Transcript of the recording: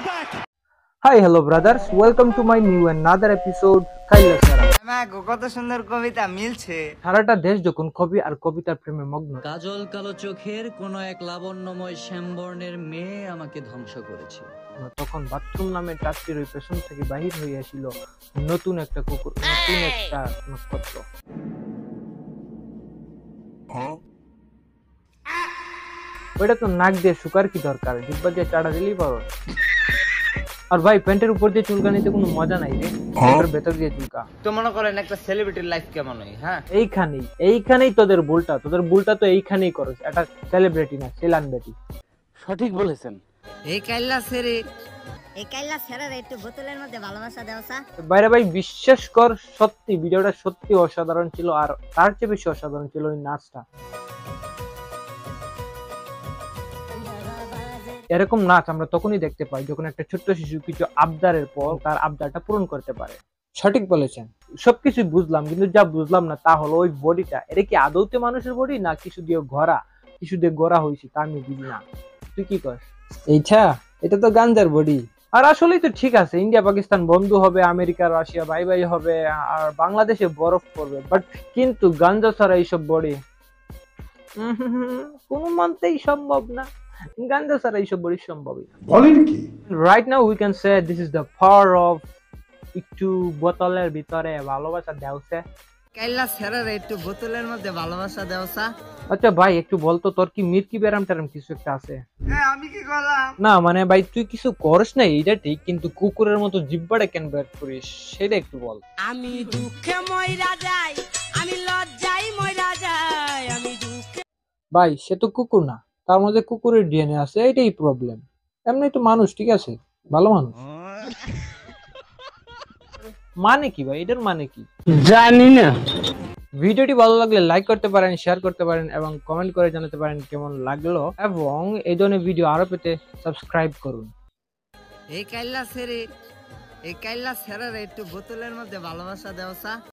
Hi, hello brothers. Welcome to my new another episode. কাইলা সারা আমাগো কত সুন্দর কবিতা মিলছে। সারাটা দেশ যখন কবি আর কবিতার প্রেমে মগ্ন, কাজল কালো চোখের কোন এক লাবণ্যময় শ্যামবর্ণের মেয়ে আমাকে ধ্বংস করেছে। তখন বাথরুম নামে ট্রাকটির ওই পেছন থেকে বাহির হইয়াছিল নতুন একটা কুকুর, নতুন একটা নক্ষত্র। ওইটা তো নাক দিয়ে শুকার কি দরকার, জিব্বা দিয়ে চাড়া দিলেই পারো। আর ভাই প্যান্টের উপর দিয়ে চুলকানিতে কোনো মজা নাই রে, প্যান্টের ভেতর দিয়ে চুলকা। তো মনে করেন একটা সেলিব্রিটির লাইফ কেমন হয়? হ্যাঁ, এইখানেই তোদের ভুলটা তো এইখানেই করছ। এটা সেলিব্রিটি না, সেলানবেটি। সঠিক বলেছেন। এই কাইল্লা সেরে একটু বোতলের মধ্যে ভালোবাসা দেওয়া। বাইরে ভাই বিশ্বাস কর, সত্যি ভিডিওটা সত্যি অসাধারণ ছিল। আর তার চেয়ে বেশি অসাধারণ ছিল ওই নাচটা। এরকম নাচ আমরা তখনই দেখতে পাই যখন একটা ছোট্ট শিশু কিছু আবদারের পর তার আবদারটা পূরণ করতে পারে। সঠিক বলেছেন, সবকিছু বুঝলাম, কিন্তু যা বুঝলাম না তা হলো ওই বডিটা, এটা কি আদৌতে মানুষের বডি না কিছু দিয়ে গড়া হয়েছে, তা আমি বুঝি না। তুই কি কর? এটা তো গাঞ্জার বডি। আর আসলেই তো ঠিক আছে, ইন্ডিয়া পাকিস্তান বন্ধু হবে, আমেরিকা রাশিয়া বাই বাই হবে, আর বাংলাদেশে বরফ পড়বে, বাট কিন্তু গাঞ্জা ছাড়া এইসব বডি কোনো মতেই সম্ভব না। গাঞ্জা ছাড়া এইসব বডি সম্ভবই না। Right now we can say this is the power of একটু বোতলের ভিতরে ভালোবাসা দেওয়া। কাইল্লা সেরার একটু বোতলের মধ্যে ভালোবাসা দেওয়া। আচ্ছা ভাই একটু বলতো, তোর কি মির্কি ব্যারাম টারাম কিছু একটা আছে? হ্যাঁ, আমি কি করলাম? না মানে ভাই তুই কিছু করিস না এটা ঠিক, কিন্তু কুকুরের মতো জিব্বাটা কেন বের করিস সেটা একটু বল। আমি দুঃখে মইরা যাই, আমি লজ্জায় মইরা যাই, আমি দুঃখে। ভাই সে তো কুকুর না, তার মধ্যে কুকুরের ডিএনএ আছে, এটাই প্রবলেম। এমনি তো মানুষ, ঠিক আছে, ভালো মানুষ। মানে কি ভাই, এটার মানে কি জানি না। ভিডিওটি ভালো লাগলে লাইক করতে পারেন, শেয়ার করতে পারেন এবং কমেন্ট করে জানাতে পারেন কেমন লাগলো, এবং এই ধরনের ভিডিও আরো পেতে সাবস্ক্রাইব করুন। এই কাইল্লা সেরার একটু বোতলের মধ্যে ভালোবাসা দেওয়া।